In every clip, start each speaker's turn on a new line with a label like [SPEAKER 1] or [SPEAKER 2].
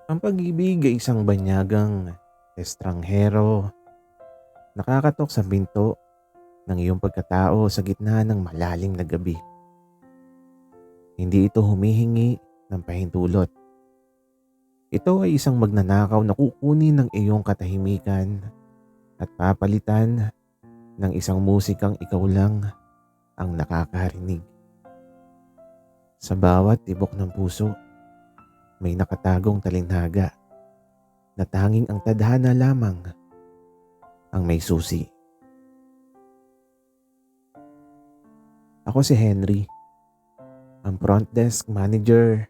[SPEAKER 1] Ang pag-ibig ay isang banyagang estranghero, nakakatok sa pinto ng iyong pagkatao sa gitna ng malalim na gabi. Hindi ito humihingi ng pahintulot. Ito ay isang magnanakaw na kukunin ng iyong katahimikan at papalitan ng isang musikang ikaw lang ang nakakarinig. Sa bawat tibok ng puso, may nakatagong talinhaga na tanging ang tadhana lamang ang may susi. Ako si Henry, ang front desk manager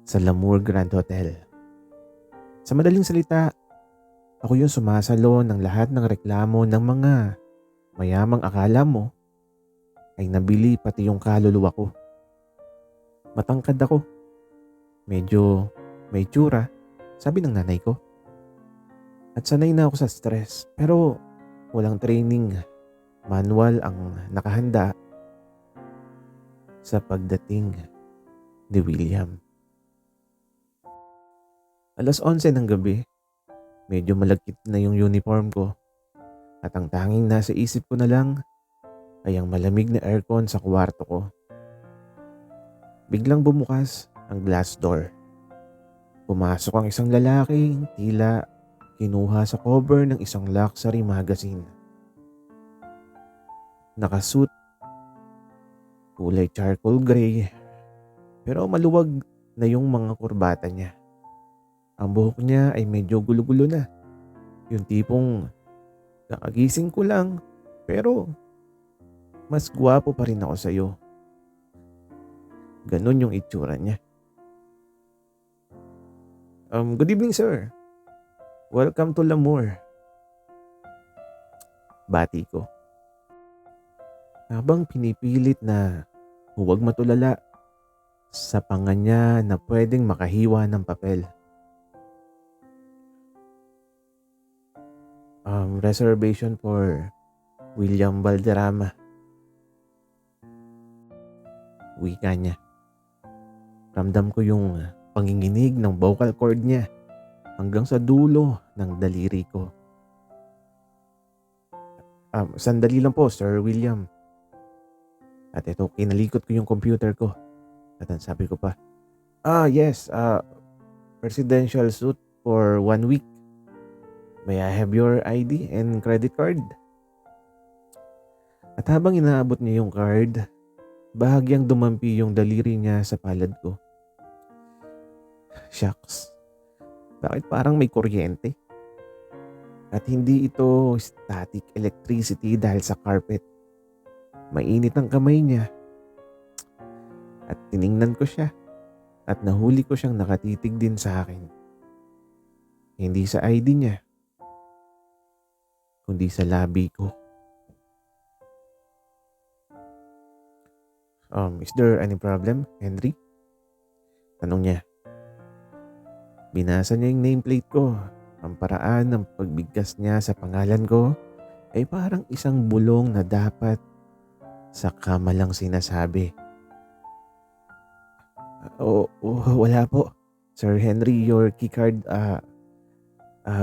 [SPEAKER 1] sa Lamour Grand Hotel. Sa madaling salita, ako yung sumasalo ng lahat ng reklamo ng mga mayamang akala mo ay nabili pati yung kaluluwa ko. Matangkad ako, medyo may tsura, sabi ng nanay ko. At sanay na ako sa stress, pero walang training manual ang nakahanda sa pagdating ni William. 11:00 ng gabi, medyo malagkit na yung uniform ko at ang tanging nasa isip ko na lang ay ang malamig na aircon sa kwarto ko. Biglang bumukas ang glass door. Pumasok ang isang lalaking tila kinuha sa cover ng isang luxury magazine. Nakasuit, kulay charcoal gray, pero maluwag na yung mga kurbata niya. Ang buhok niya ay medyo gulo-gulo na. Yung tipong nakagising ko lang, pero mas gwapo pa rin ako sa'yo. Ganon yung itsura niya. Good evening, sir. Welcome to Lamour. Bati ko. Habang pinipilit na huwag matulala sa panga niya na pwedeng makahiwa ng papel. Reservation for William Valderrama. Wika niya. Ramdam ko yung panginginig ng vocal cord niya hanggang sa dulo ng daliri ko. Sandali lang po, Sir William. At ito, kinalikot ko yung computer ko. At ang sabi ko pa, yes, presidential suit for 1 week. May I have your ID and credit card? At habang inaabot niya yung card, bahagyang dumampi yung daliri niya sa palad ko. Shucks, bakit parang may kuryente? At hindi ito static electricity dahil sa carpet. Mainit ang kamay niya. At tiningnan ko siya at nahuli ko siyang nakatitig din sa akin. Hindi sa ID niya, kundi sa labi ko. Is there any problem, Henry? Tanong niya. Binasa niya yung nameplate ko. Ang paraan ng pagbigkas niya sa pangalan ko ay parang isang bulong na dapat sa kama lang sinasabi. Wala po. Sir Henry, your keycard,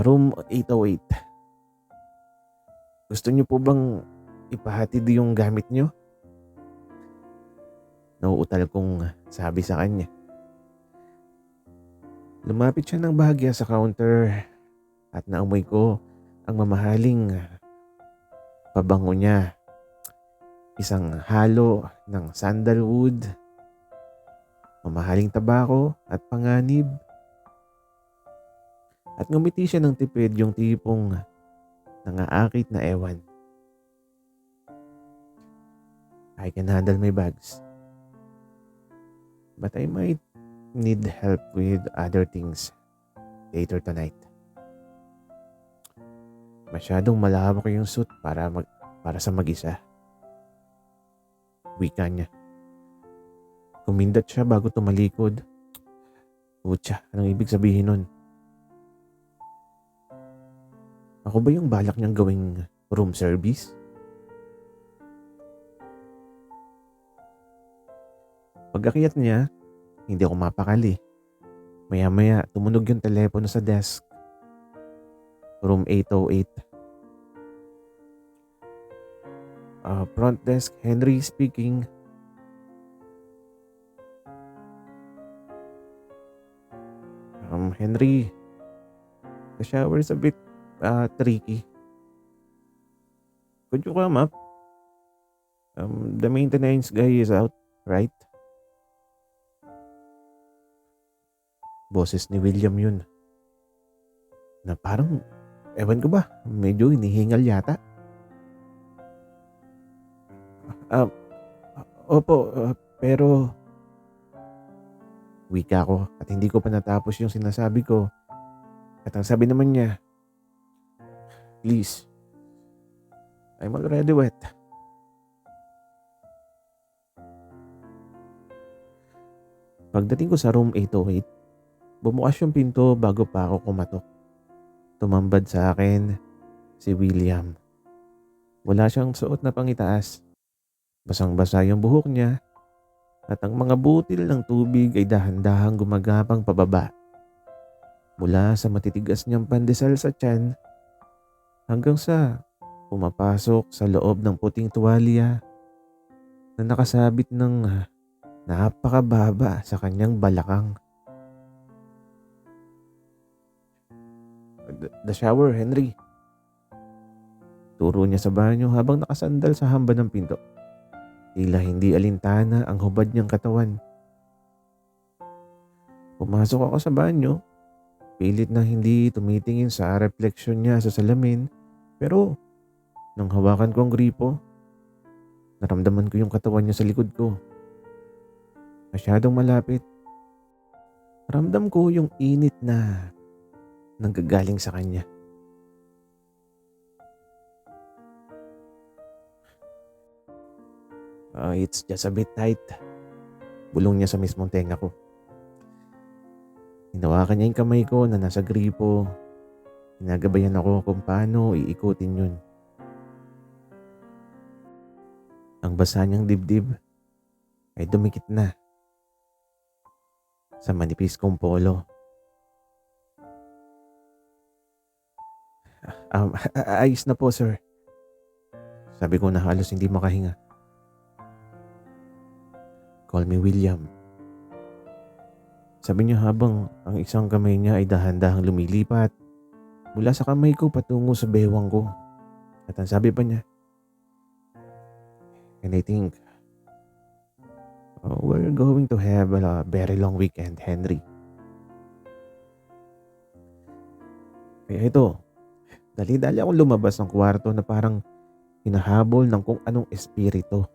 [SPEAKER 1] room 808. Gusto niyo po bang ipahatid yung gamit niyo? Nauutal kong sabi sa kanya. Lumapit siya ng bahagya sa counter at naamoy ko ang mamahaling pabango niya. Isang halo ng sandalwood, mamahaling tabako at panganib. At ngumiti siya ng tipid, yung tipong nangaakit na ewan. I can handle my bags. But I might need help with other things later tonight. Masyadong malawak yung suit para sa mag-isa. Wika niya. Kumindat siya bago tumalikod. Putya, anong ibig sabihin nun? Ako ba yung balak niyang gawing room service? Pag-akyat niya, hindi ako mapakali. Maya-maya tumunog yung telepono sa desk. Room 808. Front desk, Henry speaking. Henry, the shower is a bit tricky. Could you come up? The maintenance guy is out, right? Boses ni William yun. Na parang, ewan ko ba, medyo hinihingal yata. Opo, pero wika ko at hindi ko pa natapos yung sinasabi ko. At ang sabi naman niya, please, I'm already wet. Pagdating ko sa room 808, bumukas yung pinto bago pa ako kumatok. Tumambad sa akin si William. Wala siyang suot na pangitaas. Basang-basa yung buhok niya at ang mga butil ng tubig ay dahan-dahang gumagapang pababa. Mula sa matitigas niyang pandesal sa tiyan hanggang sa pumapasok sa loob ng puting tuwalya na nakasabit ng napakababa sa kanyang balakang. The shower, Henry. Turo niya sa banyo habang nakasandal sa hamba ng pinto. Tila hindi alintana ang hubad niyang katawan. Pumasok ako sa banyo. Pilit na hindi tumitingin sa refleksyon niya sa salamin. Pero nang hawakan ko ang gripo, naramdaman ko yung katawan niya sa likod ko. Masyadong malapit. Ramdam ko yung init na nanggagaling sa kanya. It's just a bit tight. Bulong niya sa mismong tenga ko. Hinawakan niya yung kamay ko na nasa gripo. Hinagabayan ako kung paano iikutin yun. Ang basa niyang dibdib ay dumikit na sa manipis kong polo. Ayos na po, sir. Sabi ko na halos hindi makahinga. Call me William. Sabi niya habang ang isang kamay niya ay dahan-dahang lumilipat mula sa kamay ko patungo sa bewang ko. At ang sabi pa niya, and I think we're going to have a very long weekend, Henry. Kaya ito, dali-dali akong lumabas ng kwarto na parang hinahabol ng kung anong espiritu.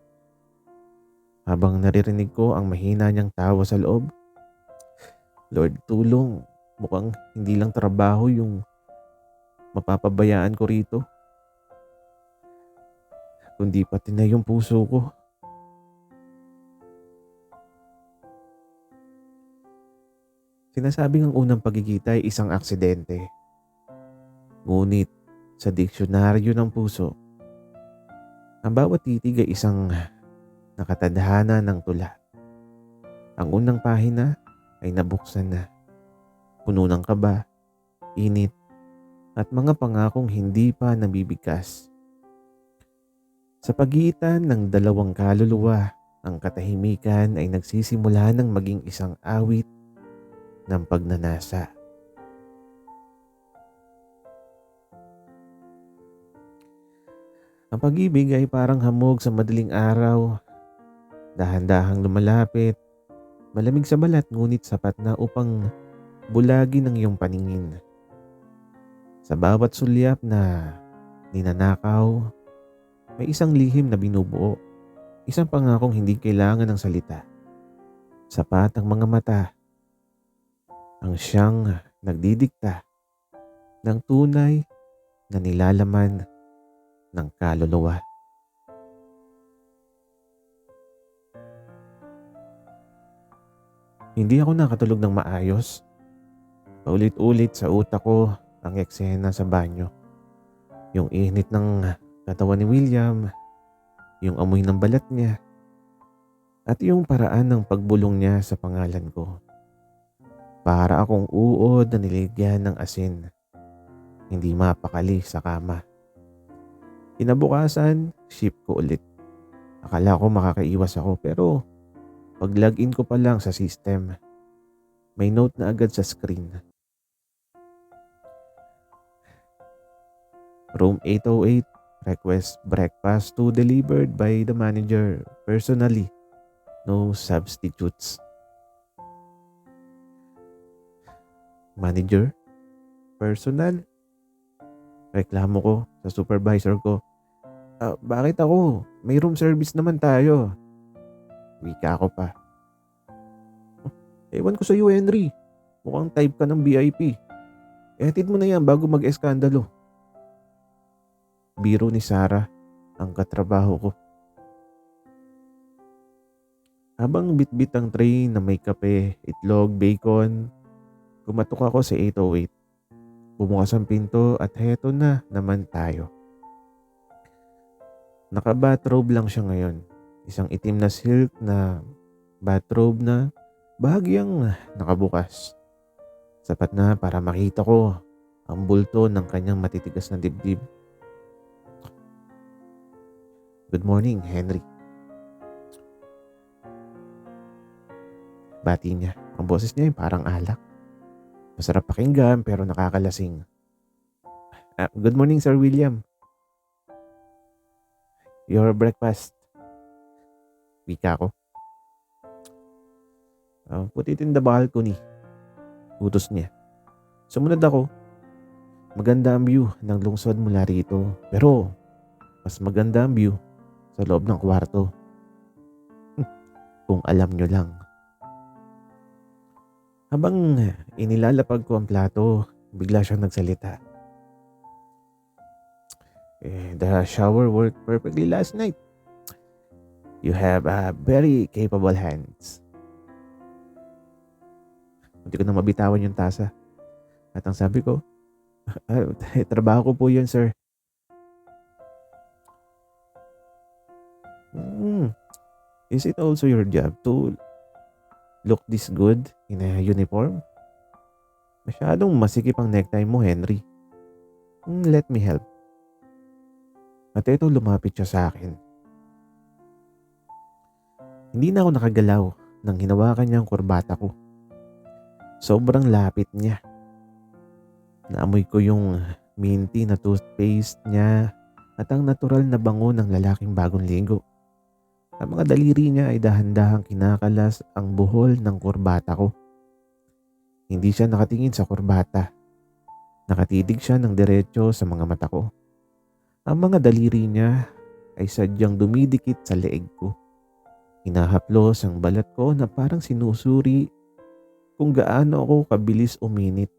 [SPEAKER 1] Habang naririnig ko ang mahina niyang tawa sa loob, Lord, tulong. Mukhang hindi lang trabaho yung mapapabayaan ko rito, kundi pati na yung puso ko. Sinasabing ang unang pagkikita ay isang aksidente. Ngunit sa diksyonaryo ng puso, ang bawat titig ay isang nakatadhana ng tula. Ang unang pahina ay nabuksan na, puno ng kaba, init, at mga pangakong hindi pa nabibigkas. Sa pagitan ng dalawang kaluluwa, ang katahimikan ay nagsisimula ng maging isang awit ng pagnanasa. Ang pag-ibig ay parang hamog sa madaling araw, dahan-dahang lumalapit, malamig sa balat ngunit sapat na upang bulagin ang iyong paningin. Sa bawat sulyap na ninanakaw, may isang lihim na binubuo, isang pangakong hindi kailangan ng salita. Sapat ang mga mata, ang siyang nagdidikta ng tunay na nilalaman ng kaluluwa. Hindi ako nakatulog ng maayos. Paulit-ulit sa utak ko ang eksena sa banyo. Yung init ng katawan ni William, yung amoy ng balat niya, at yung paraan ng pagbulong niya sa pangalan ko. Para akong uod na niligyan ng asin. Hindi mapakali sa kama. Kinabukasan, shift ko ulit. Akala ko makakaiwas ako pero pag login ko pa lang sa system, may note na agad sa screen. Room 808, request breakfast to delivered by the manager personally. No substitutes. Manager? Personal? Reklamo ko sa supervisor ko. Bakit ako? May room service naman tayo. Wika ko pa. Ewan ko sa iyo, Henry. Mukhang type ka ng VIP. Etid mo na yan bago mag-eskandalo. Biro ni Sarah, ang katrabaho ko. Habang bitbit ang tray na may kape, itlog, bacon, kumatok ako sa 808. Bumukas ang pinto at heto na naman tayo. Naka-bathrobe lang siya ngayon. Isang itim na silk na bathrobe na bahagyang nakabukas. Sapat na para makita ko ang bulto ng kanyang matitigas na dibdib. Good morning, Henry. Bati niya. Ang boses niya ay parang alak. Masarap pakinggan pero nakakalasing. Good morning, Sir William. Your breakfast. Wika ko. Put it in the balcony. Utos niya. Sumunod ako. Maganda ang view ng lungsod mula rito. Pero mas maganda ang view sa loob ng kwarto. Kung alam nyo lang. Habang inilalapag ko ang plato, bigla siyang nagsalita. The shower worked perfectly last night. You have very capable hands. Hindi ko na mabitawan yung tasa. At ang sabi ko, trabaho ko po yun, sir. Is it also your job to look this good in a uniform? Masyadong masikip ang necktie mo, Henry. Let me help. At ito lumapit siya sa akin. Hindi na ako nakagalaw nang hinawakan niya ang kurbata ko. Sobrang lapit niya. Naamoy ko yung minty na toothpaste niya at ang natural na bango ng lalaking bagong ligo. Ang mga daliri niya ay dahan-dahang kinakalas ang buhol ng kurbata ko. Hindi siya nakatingin sa kurbata. Nakatitig siya ng diretso sa mga mata ko. Ang mga daliri niya ay sadyang dumidikit sa leeg ko. Hinahaplos ang balat ko na parang sinusuri kung gaano ako kabilis uminit.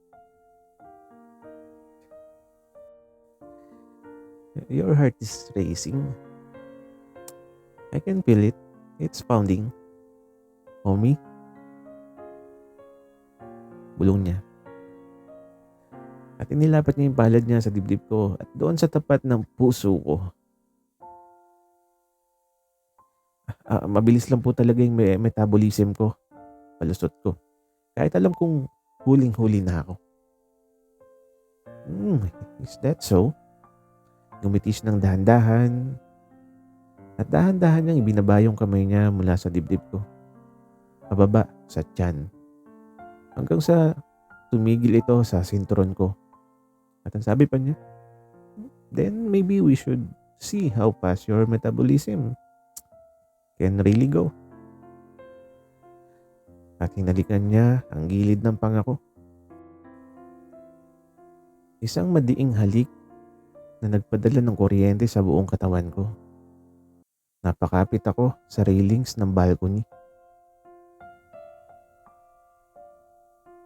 [SPEAKER 1] Your heart is racing. I can feel it. It's pounding. Homie? Bulong niya. At inilapat niya yung palad niya sa dibdib ko at doon sa tapat ng puso ko. Mabilis lang po talaga yung metabolism ko. Palusot ko. Kahit alam kong huling-huli na ako. Is that so? Gumitis ng dahan-dahan. At dahan-dahan niyang ibinaba yung kamay niya mula sa dibdib ko. Pababa sa tiyan. Hanggang sa tumigil ito sa sinturon ko. At ang sabi pa niya, then maybe we should see how fast your metabolism can really go. At hinalikan niya ang gilid ng panga ko. Isang madiing halik na nagpadala ng kuryente sa buong katawan ko. Napakapit ako sa railings ng balcony.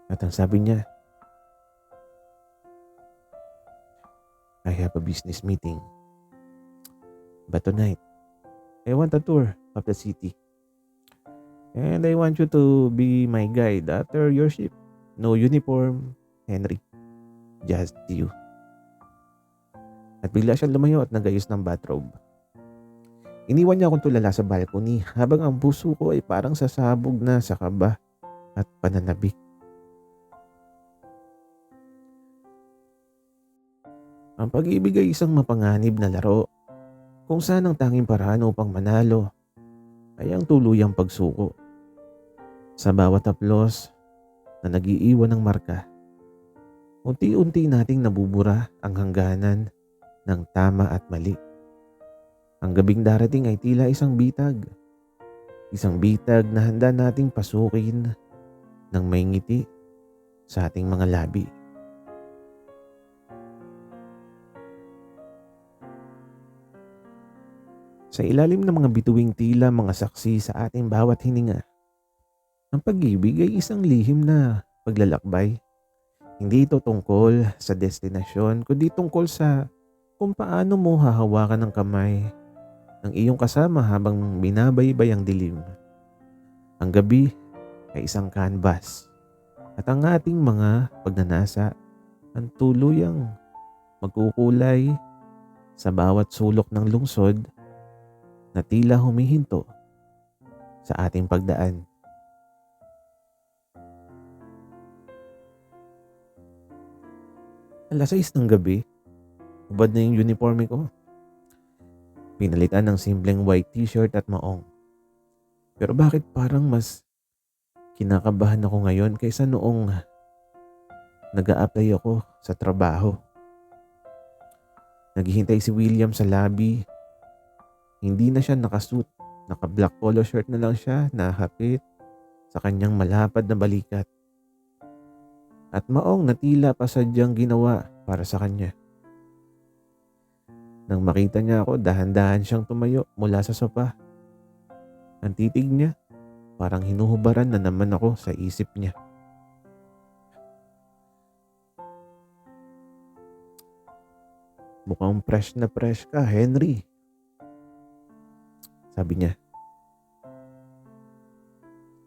[SPEAKER 1] At ang sabi niya, I have a business meeting. But tonight, I want a tour of the city. And I want you to be my guide after your shift. No uniform, Henry. Just you. At bigla siyang lumayo at nagayos ng bathrobe. Iniwan niya akong tulala sa balcony habang ang puso ko ay parang sasabog na sa kaba at pananabik. Ang pag-ibig ay isang mapanganib na laro kung saan ang tanging paraan upang manalo ay ang tuluyang pagsuko. Sa bawat haplos na nagiiwan ng marka, unti-unti nating nabubura ang hangganan ng tama at mali. Ang gabing darating ay tila isang bitag na handa nating pasukin ng may ngiti sa ating mga labi. Sa ilalim ng mga bituing tila mga saksi sa ating bawat hininga, ang pag-ibig ay isang lihim na paglalakbay. Hindi ito tungkol sa destinasyon, kundi tungkol sa kung paano mo hahawakan ng kamay ng iyong kasama habang binabaybay ang dilim. Ang gabi ay isang canvas at ang ating mga pagnanasa ang tuluyang magkukulay sa bawat sulok ng lungsod na tila humihinto sa ating pagdaan. Alas 6 ng gabi, ubad na yung uniforme ko. Pinalitan ng simpleng white t-shirt at maong. Pero bakit parang mas kinakabahan ako ngayon kaysa noong nag-a-apply ako sa trabaho? Naghihintay si William sa lobby. Hindi na siya nakasuit. Naka-black polo shirt na lang siya, nakahapit sa kanyang malapad na balikat. At maong na tila pa sadyang ginawa para sa kanya. Nang makita niya ako, dahan-dahan siyang tumayo mula sa sopa. Ang titig niya, parang hinuhubaran na naman ako sa isip niya. Mukhang fresh na fresh ka, Henry. Sabi niya.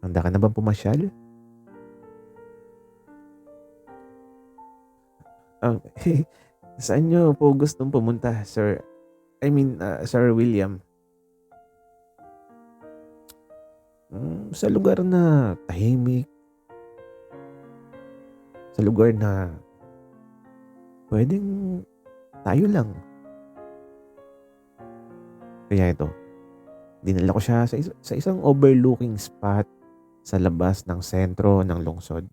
[SPEAKER 1] Handa ka na ba pumasyal? Saan niyo po gustong pumunta, Sir? Sir William. Sa lugar na tahimik. Sa lugar na pwedeng tayo lang. Kaya ito, dinala ko siya sa isang overlooking spot sa labas ng sentro ng lungsod.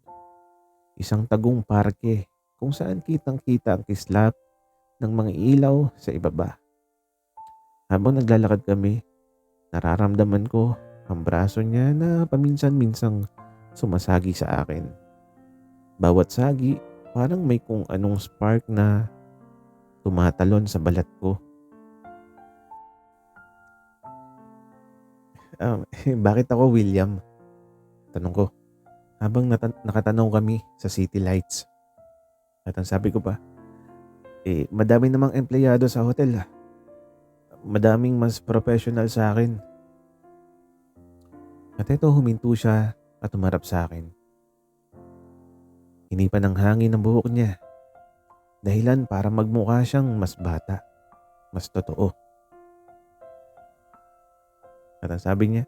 [SPEAKER 1] Isang tagong parke kung saan kitang-kita ang kislap ng mga ilaw sa ibaba. Habang naglalakad kami, nararamdaman ko ang braso niya na paminsan-minsang sumasagi sa akin. Bawat sagi, parang may kung anong spark na tumatalon sa balat ko. Bakit ako, William? Tanong ko habang nakatanaw kami sa city lights. At ang sabi ko pa, madami namang empleyado sa hotel. Madaming mas professional sa akin. At ito huminto siya at umarap sa akin. Hinipan ng hangin ang buhok niya. Dahilan para magmukha siyang mas bata, mas totoo. At ang sabi niya,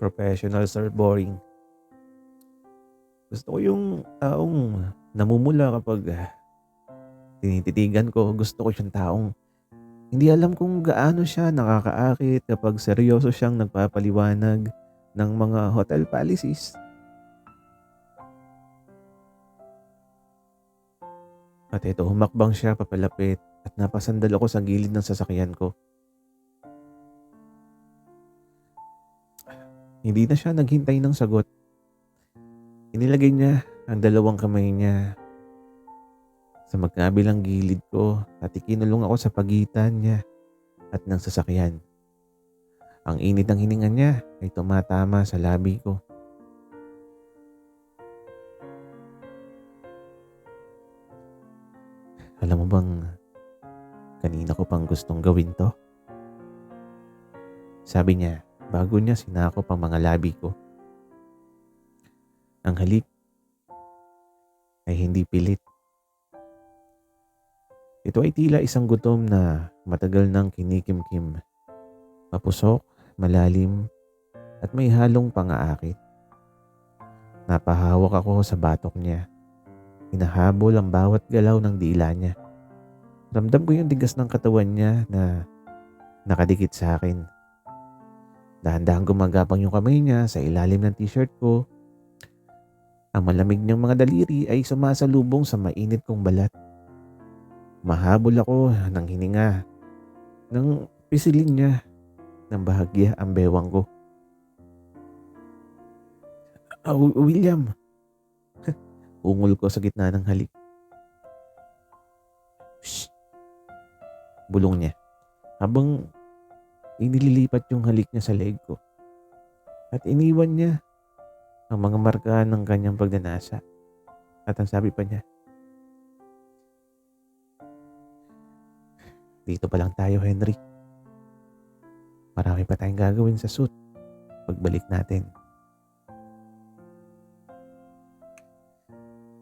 [SPEAKER 1] professional sir, boring. Gusto ko yung taong namumula kapag tinititigan ko. Gusto ko siyang taong hindi alam kung gaano siya nakakaakit kapag seryoso siyang nagpapaliwanag ng mga hotel policies. At ito, humakbang siya papalapit at napasandal ako sa gilid ng sasakyan ko. Hindi na siya naghintay ng sagot. Inilagay niya ang dalawang kamay niya sa magkabilang gilid ko at ikinulong ako sa pagitan niya at ng sasakyan. Ang init ng hininga niya ay tumatama sa labi ko. Alam mo bang kanina ko pang gustong gawin to? Sabi niya bago niya sinakop ang mga labi ko. Ang halik ay hindi pilit. Ito ay tila isang gutom na matagal nang kinikimkim. Mapusok, malalim, at may halong pang-aakit. Napahawak ako sa batok niya. Hinahabol ang bawat galaw ng dila niya. Ramdam ko yung tigas ng katawan niya na nakadikit sa akin. Dahan-dahan gumagapang yung kamay niya sa ilalim ng t-shirt ko. Ang malamig niyang mga daliri ay sumasalubong sa mainit kong balat. Mahabol ako ng hininga nang pisilin niya ng bahagya ang bewang ko. William! Ungol ko sa gitna ng halik. Shh! Bulong niya habang inililipat yung halik niya sa leeg ko. At iniwan niya ang mga marka ng kanyang pagnanasa. At ang sabi pa niya, dito pa lang tayo, Henry. Marami pa tayong gagawin sa suit pagbalik natin.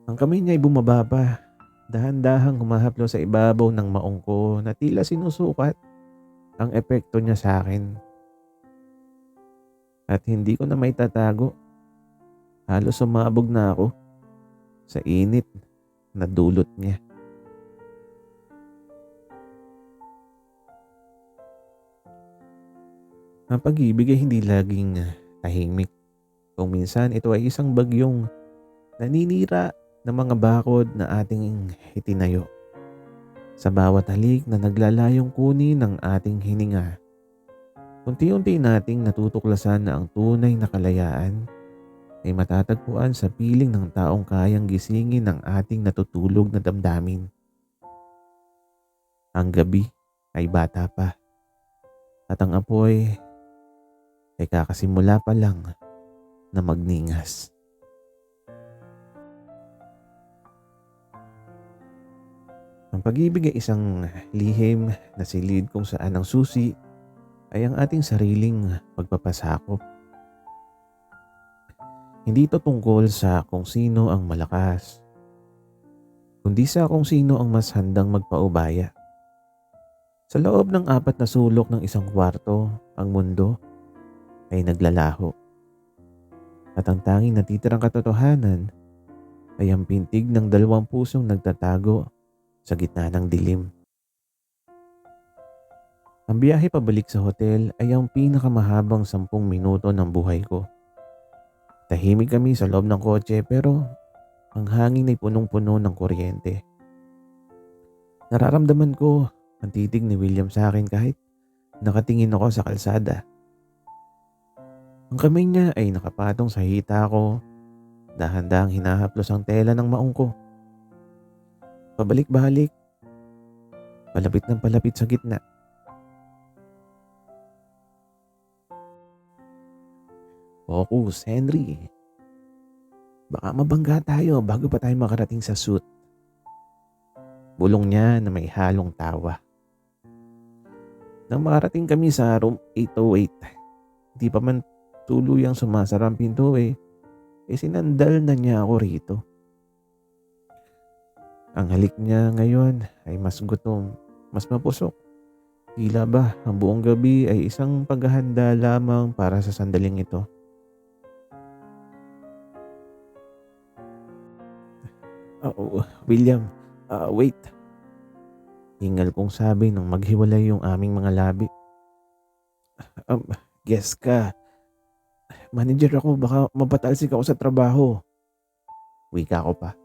[SPEAKER 1] Ang kamay niya ay bumaba pa. Dahan-dahang humahaplo sa ibabaw ng maong ko na tila sinusukat ang epekto niya sa akin. At hindi ko na may tatago. Halos sumabog na ako sa init na dulot niya. Ang pag-ibig ay hindi laging tahimik. Kung minsan ito ay isang bagyong naninira ng mga bakod na ating itinayo. Sa bawat halik na naglalayong kunin ng ating hininga, unti-unti nating natutuklasan na ang tunay na kalayaan ay matatagpuan sa piling ng taong kayang gisingin ng ating natutulog na damdamin. Ang gabi ay bata pa at ang apoy ay kakasimula pa lang na magningas. Ang pag-ibig ay isang lihim na silid kung saan ang susi ay ang ating sariling pagpapasakop. Hindi ito tungkol sa kung sino ang malakas, kundi sa kung sino ang mas handang magpaubaya. Sa loob ng 4 na sulok ng isang kwarto, ang mundo ay naglalaho. At ang tanging natitirang katotohanan ay ang pintig ng 2 pusong nagtatago sa gitna ng dilim. Ang biyahe pabalik sa hotel ay ang pinakamahabang 10 minuto ng buhay ko. Tahimik kami sa loob ng kotse pero ang hangin ay punong-puno ng kuryente. Nararamdaman ko ang titig ni William sa akin kahit nakatingin ako sa kalsada. Ang kamay niya ay nakapatong sa hita ko, dahan-dahang hinahaplos ang tela ng maong ko. Pabalik-balik, palapit ng palapit sa gitna. Focus, Henry. Baka mabangga tayo bago pa tayo makarating sa suit. Bulong niya na may halong tawa. Nang makarating kami sa room 808, hindi pa man tuluyang sumasara ang pinto sinandal na niya ako rito. Ang halik niya ngayon ay mas gutom, mas mapusok. Tila ba ang buong gabi ay isang paghahanda lamang para sa sandaling ito. William, wait. Hingal kong sabi nang maghiwalay yung aming mga labi. Guess ka. Manager ako, baka mapatalsik ako sa trabaho. Wika ko pa.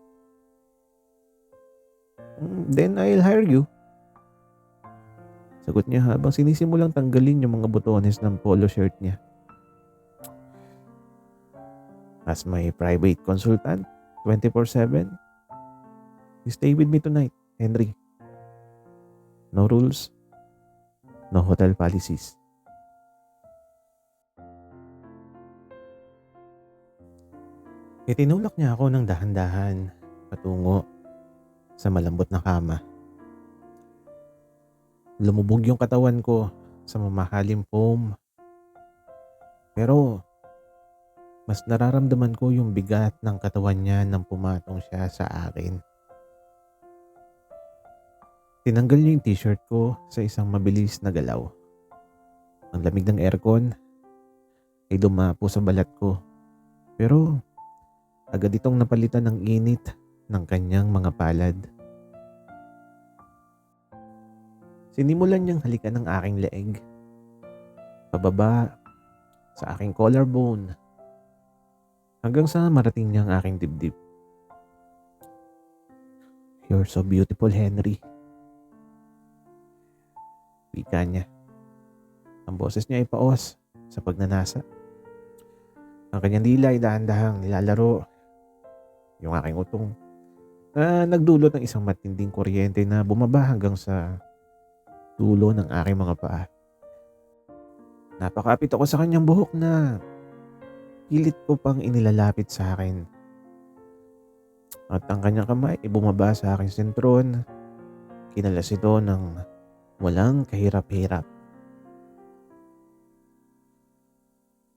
[SPEAKER 1] Then I'll hire you. Sagot niya habang sinisimulang tanggalin yung mga botones ng polo shirt niya. As my private consultant, 24/7, you stay with me tonight, Henry. No rules, no hotel policies. Itinulak niya ako ng dahan-dahan patungo sa malambot na kama. Lumubog yung katawan ko sa mamahaling foam. Pero mas nararamdaman ko yung bigat ng katawan niya nang pumatong siya sa akin. Tinanggal niya yung t-shirt ko sa isang mabilis na galaw. Ang lamig ng aircon ay dumapo sa balat ko. Pero agad itong napalitan ng init ng kanyang mga palad. Sinimulan niyang halikan ng aking leeg, pababa sa aking collarbone, hanggang sa marating niya ang aking dibdib. "You're so beautiful, Henry," wika niya. Ang boses niya ay paos sa pagnanasa. Ang kanyang dila ay dahan-dahang nilalaro yung aking utong na nagdulot ng isang matinding kuryente na bumaba hanggang sa dulo ng aking mga paa. Napakapit ako sa kanyang buhok na pilit ko pang inilalapit sa akin. At ang kanyang kamay ay bumaba sa aking sentron. Kinalas ito ng walang kahirap-hirap.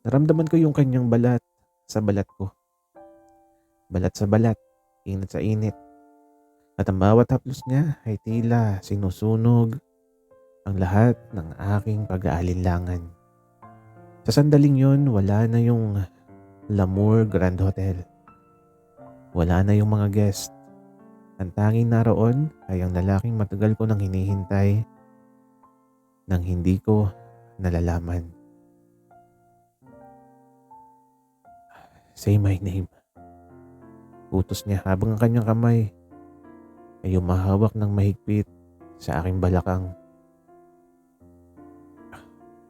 [SPEAKER 1] Naramdaman ko yung kanyang balat sa balat ko. Balat sa balat, init sa init. At ang bawat haplos niya ay tila sinusunog ang lahat ng aking pag-aalinlangan. Sa sandaling yon, wala na yung Lamour Grand Hotel. Wala na yung mga guest. Ang tanging naroon ay ang lalaking matagal ko nang hinihintay nang hindi ko nalalaman. "Say my name," utos niya habang ang kanyang kamay ay humahawak ng mahigpit sa aking balakang.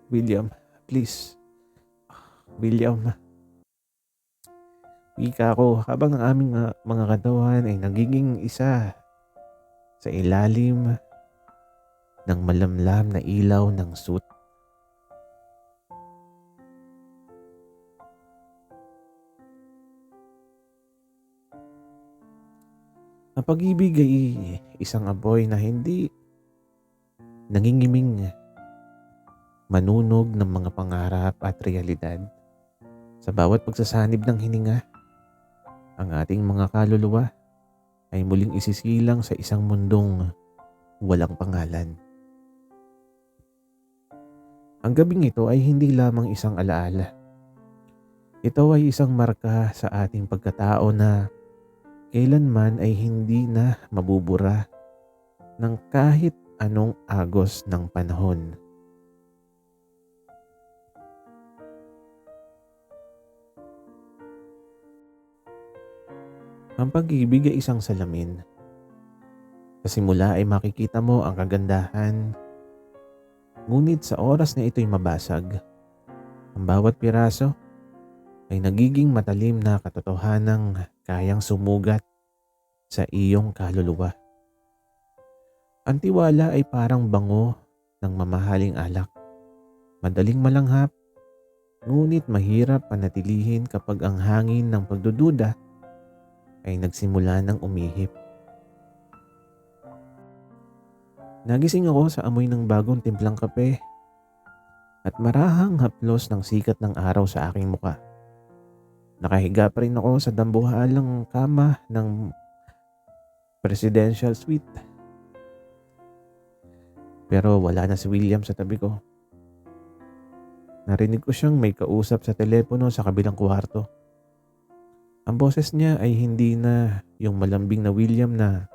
[SPEAKER 1] "William, please. William," wika ko habang ang aming mga katawan ay nagiging isa sa ilalim ng malamlam na ilaw ng suit. Ang pag-ibig ay isang apoy na hindi nangingiming, manunog ng mga pangarap at realidad. Sa bawat pagsasanib ng hininga, ang ating mga kaluluwa ay muling isisilang sa isang mundong walang pangalan. Ang gabing ito ay hindi lamang isang alaala. Ito ay isang marka sa ating pagkatao na kailanman ay hindi na mabubura ng kahit anong agos ng panahon. Ang pag-ibig ay isang salamin. Sa simula ay makikita mo ang kagandahan, ngunit sa oras na ito'y mabasag, ang bawat piraso ay nagiging matalim na katotohanang kayang sumugat sa iyong kaluluwa. Ang tiwala ay parang bango ng mamahaling alak. Madaling malanghap, ngunit mahirap panatilihin kapag ang hangin ng pagdududa ay nagsimula ng umihip. Nagising ako sa amoy ng bagong timplang kape at marahang haplos ng sikat ng araw sa aking muka. Nakahiga pa rin ako sa dambuhalang kama ng presidential suite. Pero wala na si William sa tabi ko. Narinig ko siyang may kausap sa telepono sa kabilang kwarto. Ang boses niya ay hindi na yung malambing na William na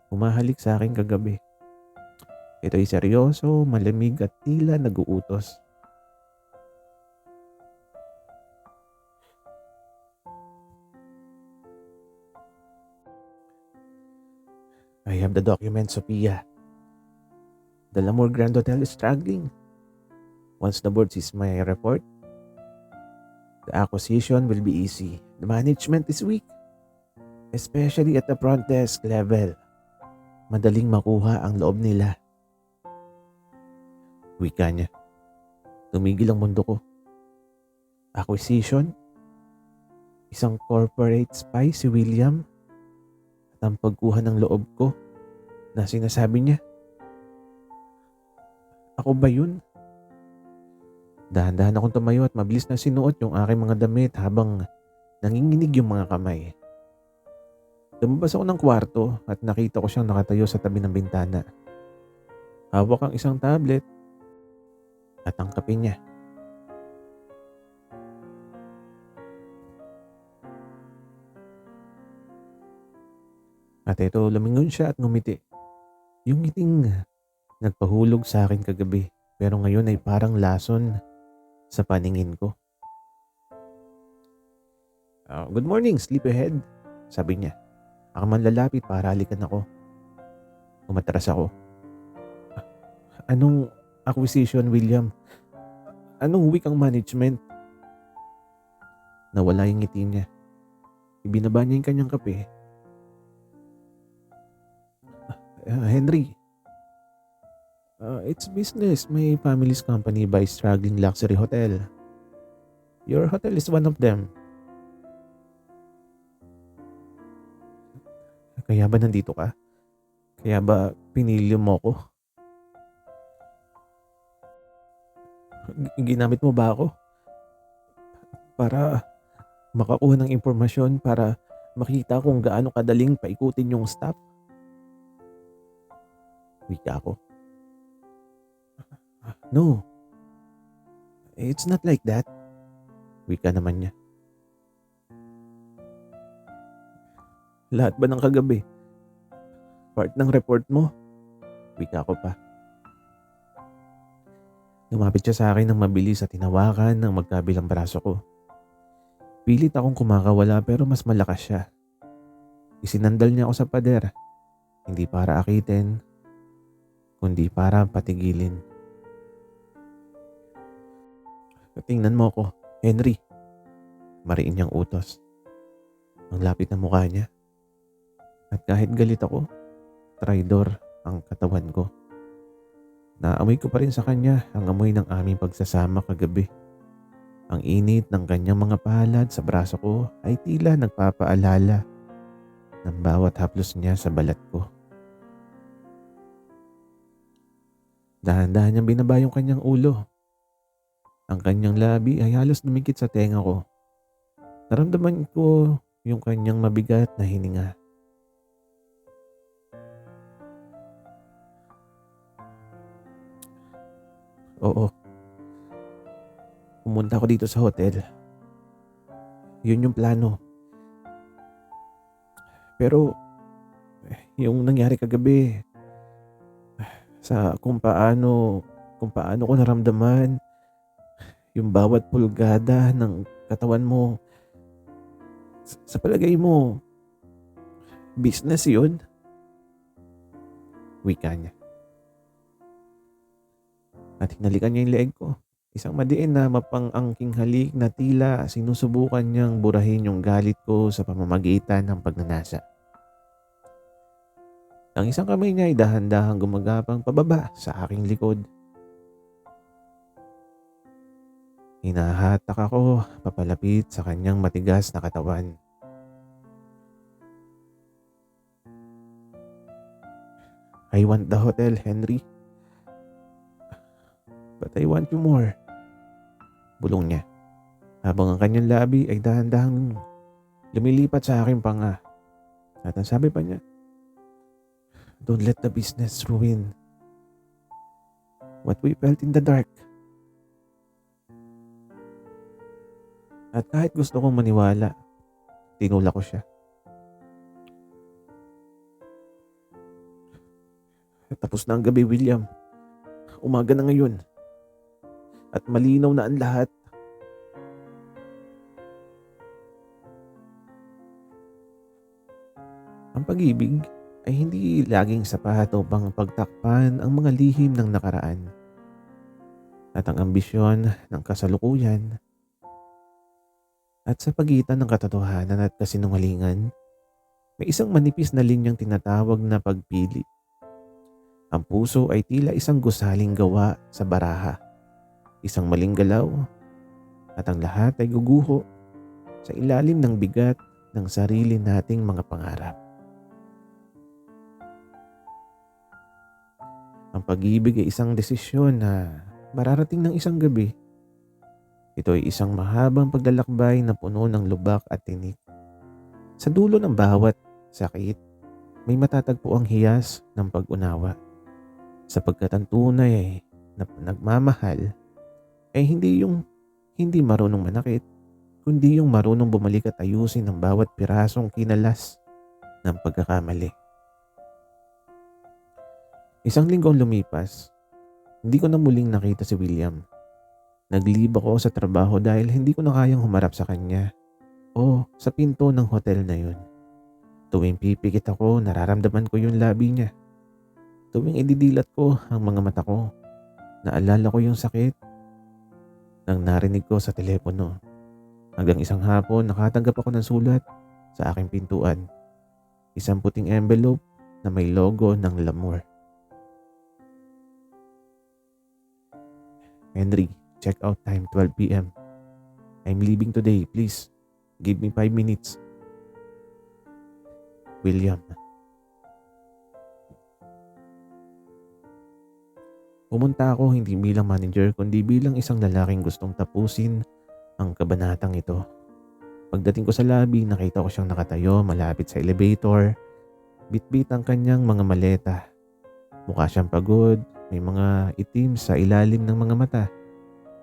[SPEAKER 1] humahalik sa akin kagabi. Ito ay seryoso, malamig at tila nag-uutos. "I have the documents, Sophia. The Lamour Grand Hotel is struggling. Once the board sees my report, the acquisition will be easy. The management is weak, especially at the front desk level. Madaling makuha ang loob nila." Wika niya. Tumigil ang mundo ko. Acquisition? Isang corporate spy si William? At ang pagkuha ng loob ko na sinasabi niya? Ako ba yun? Dahan-dahan akong tumayo at mabilis na sinuot yung aking mga damit habang nanginginig yung mga kamay. Lumabas ako ng kwarto at nakita ko siyang nakatayo sa tabi ng bintana. Hawak ang isang tablet at ang kape niya. At ito, lumingon siya at ngumiti. Yung ngiting nagpahulog sa akin kagabi pero ngayon ay parang lason sa paningin ko. Good morning, sleepyhead, sabi niya. Ako man lalapit para halikan ako. Umatras ako. Anong acquisition, William? Anong week ang management? Nawala yung ngiti niya. Ibinaba niya yung kanyang kape. Henry, it's business. My family's company buys struggling luxury hotel. Your hotel is one of them. Kaya ba nandito ka? Kaya ba pinili mo ko? Ginamit mo ba ako? Para makakuha ng impormasyon, para makita kung gaano kadaling paikutin yung staff? Wika ako. No. It's not like that. Wika naman niya. Lahat ba ng kagabi? Part ng report mo? Wika ko pa. Lumapit siya sa akin ng mabilis at tinawakan ng magkabilang braso ko. Pilit akong kumakawala pero mas malakas siya. Isinandal niya ako sa pader. Hindi para akitin, kundi para patigilin. Tingnan mo ako, Henry. Mariin niyang utos. Ang lapit ng mukha niya. At kahit galit ako, traidor ang katawan ko. Naamoy ko pa rin sa kanya ang amoy ng aming pagsasama kagabi. Ang init ng kanyang mga palad sa braso ko ay tila nagpapaalala ng bawat haplos niya sa balat ko. Dahan-dahan niyang binaba yung kanyang ulo. Ang kanyang labi ay halos dumikit sa tenga ko. Naramdaman ko yung kanyang mabigat na hininga. Oo. Pumunta ako dito sa hotel. Yun yung plano. Pero yung nangyari kagabi, sa kung paano ko naramdaman yung bawat pulgada ng katawan mo, sa palagay mo, business yun? Wika niya. At hinalikan niya yung leeg ko. Isang madiin na mapang-angking halik na tila sinusubukan niyang burahin yung galit ko sa pamamagitan ng pagnanasa. Ang isang kamay niya ay dahan-dahang gumagapang pababa sa aking likod. Hinahatak ako papalapit sa kanyang matigas na katawan. I want the hotel, Henry. But I want you more. Bulong niya. Habang ang kanyang labi ay dahan-dahang lumilipat sa aking panga. At ang sabi pa niya, don't let the business ruin what we felt in the dark. At kahit gusto kong maniwala, tinulak ko siya. Tapos na ang gabi, William. Umaga na ngayon. At malinaw na ang lahat. Ang pag-ibig ay hindi laging sapat upang pagtakpan ang mga lihim ng nakaraan. At ang ambisyon ng kasalukuyan. At sa pagitan ng katotohanan at kasinungalingan, may isang manipis na linyang tinatawag na pagpili. Ang puso ay tila isang gusaling gawa sa baraha. Isang maling galaw at ang lahat ay guguho sa ilalim ng bigat ng sarili nating mga pangarap. Ang pag-ibig ay isang desisyon na mararating ng isang gabi. Ito ay isang mahabang paglalakbay na puno ng lubak at tinik. Sa dulo ng bawat sakit, may matatagpo ang hiyas ng pag-unawa. Sapagkat ang tunay na nagmamahal ay hindi marunong manakit, kundi yung marunong bumalik at ayusin ang bawat pirasong kinalas ng pagkakamali. Isang linggong lumipas, hindi ko na muling nakita si William. Nag-leave ako sa trabaho dahil hindi ko na kayang humarap sa kanya o sa pinto ng hotel na yun. Tuwing pipikit ako, nararamdaman ko yung labi niya. Tuwing ididilat ko ang mga mata ko, naalala ko yung sakit nang narinig ko sa telepono. Hanggang isang hapon, nakatanggap ako ng sulat sa aking pintuan. Isang puting envelope na may logo ng Lamour. Henry, check out time 12 p.m. I'm leaving today, please. Give me 5 minutes. William. Pumunta ako hindi bilang manager kundi bilang isang lalaking gustong tapusin ang kabanatang ito. Pagdating ko sa lobby, nakita ko siyang nakatayo malapit sa elevator. Bitbit ang kanyang mga maleta. Mukha siyang pagod, may mga itim sa ilalim ng mga mata.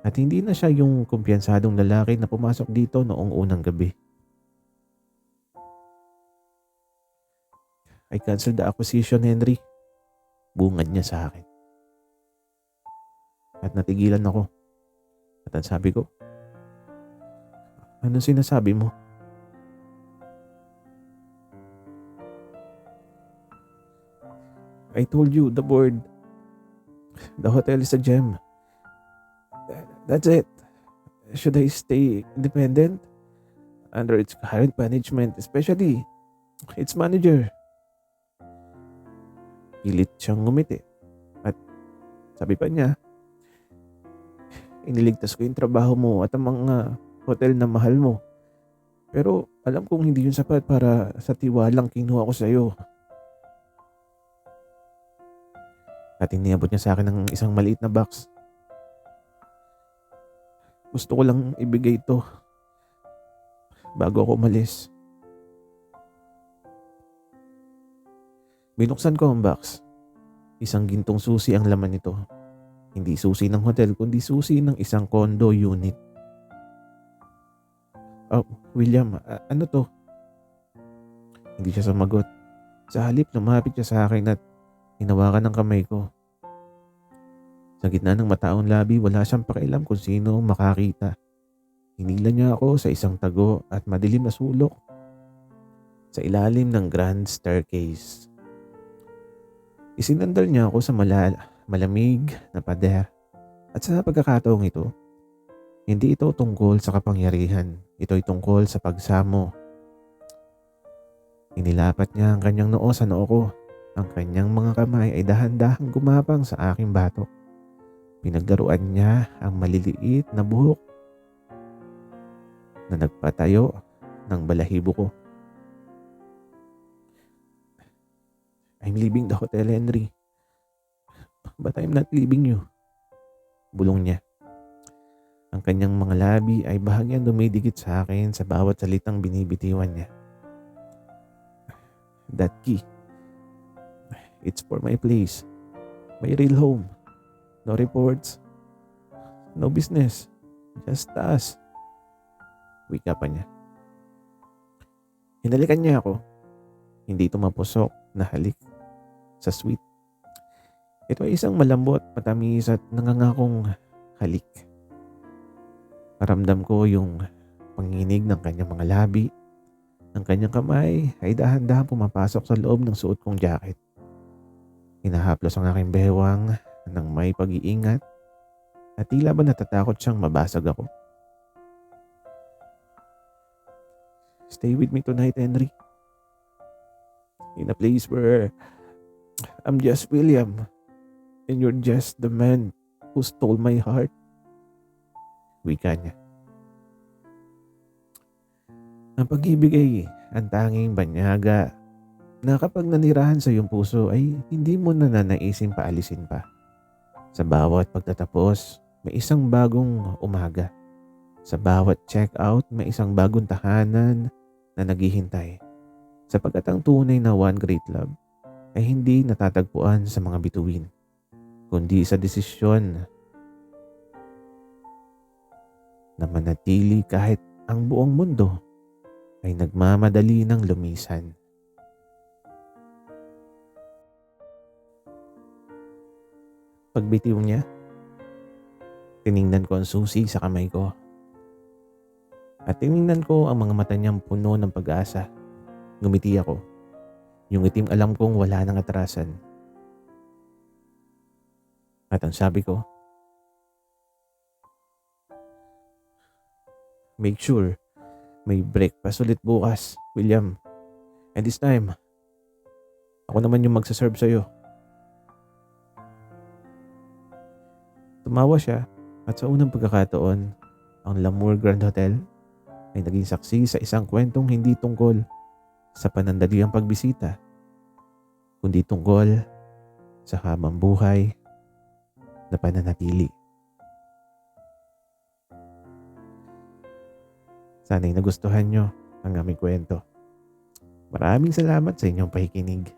[SPEAKER 1] At hindi na siya yung kumpiyansadong lalaki na pumasok dito noong unang gabi. I canceled the acquisition, Henry. Bungad niya sa akin. At natigilan ako. At ang sabi ko, anong sinasabi mo? I told you, the board. The hotel is a gem. That's it. Should I stay independent under its current management, especially its manager? Pilit siyang ngumiti. At sabi pa niya, iniligtas ko yung trabaho mo at ang mga hotel na mahal mo. Pero alam kong hindi yun sapat para sa tiwalang kinuha ko sa iyo. At iniabot niya sa akin ng isang maliit na box. Gusto ko lang ibigay ito bago ako umalis. Binuksan ko ang box. Isang gintong susi ang laman nito. Hindi susi ng hotel kundi susi ng isang condo unit. Oh, William, ano to? Hindi siya sumagot. Sa halip, lumapit siya sa akin at hinawakan ng kamay ko. Sa gitna ng mataong labi, wala siyang pakialam kung sino makakita. Hinila niya ako sa isang tago at madilim na sulok sa ilalim ng grand staircase. Isinandal niya ako sa malamig na pader. At sa pagkakataong ito, hindi ito tungkol sa kapangyarihan. Ito'y tungkol sa pagsamo. Inilapat niya ang kanyang noo sa noo ko. Ang kanyang mga kamay ay dahan-dahang gumapang sa aking batok. Pinagdaruan niya ang maliliit na buhok na nagpatayo ng balahibo ko. I'm leaving the hotel, Henry. But I'm not leaving you. Bulong niya. Ang kanyang mga labi ay bahagyang dumidikit sa akin sa bawat salitang binibitiwan niya. That key. It's for my place. My real home. No reports. No business. Just us. Wika pa niya. Hinalikan niya ako. Hindi ito mapusok na halik sa sweet. Ito ay isang malambot, matamis at nangangakong halik. Paramdam ko yung panginig ng kanyang mga labi. Ang kanyang kamay ay dahan-dahan pumapasok sa loob ng suot kong jacket. Hinahaplos ang aking bewang ng may pag-iingat at tila ba natatakot siyang mabasag ako. Stay with me tonight, Henry. In a place where I'm just William and you're just the man who stole my heart. Wika niya. Ang pag-ibig ay ang tanging banyaga na kapag nanirahan sa iyong puso ay hindi mo na nanaisin paalisin pa. Sa bawat pagtatapos, may isang bagong umaga. Sa bawat check-out, may isang bagong tahanan na naghihintay. Sapagkat ang tunay na one great love ay hindi natatagpuan sa mga bituin, kundi sa desisyon na manatili kahit ang buong mundo ay nagmamadali ng lumisan. Pagbitiw niya, tiningnan ko ang susi sa kamay ko at tiningnan ko ang mga mata niyang puno ng pag-asa. Ngumiti ako. Yung itim alam kong wala nang atrasan. At ang sabi ko, make sure may breakfast ulit bukas, William. And this time, ako naman yung magsaserve sa'yo. Tumawa siya at sa unang pagkakataon, ang Lamour Grand Hotel ay naging saksi sa isang kwentong hindi tungkol sa panandaliang pagbisita, kundi tungkol sa habang buhay na pananatili. Sana'y nagustuhan nyo ang aming kwento. Maraming salamat sa inyong pakikinig.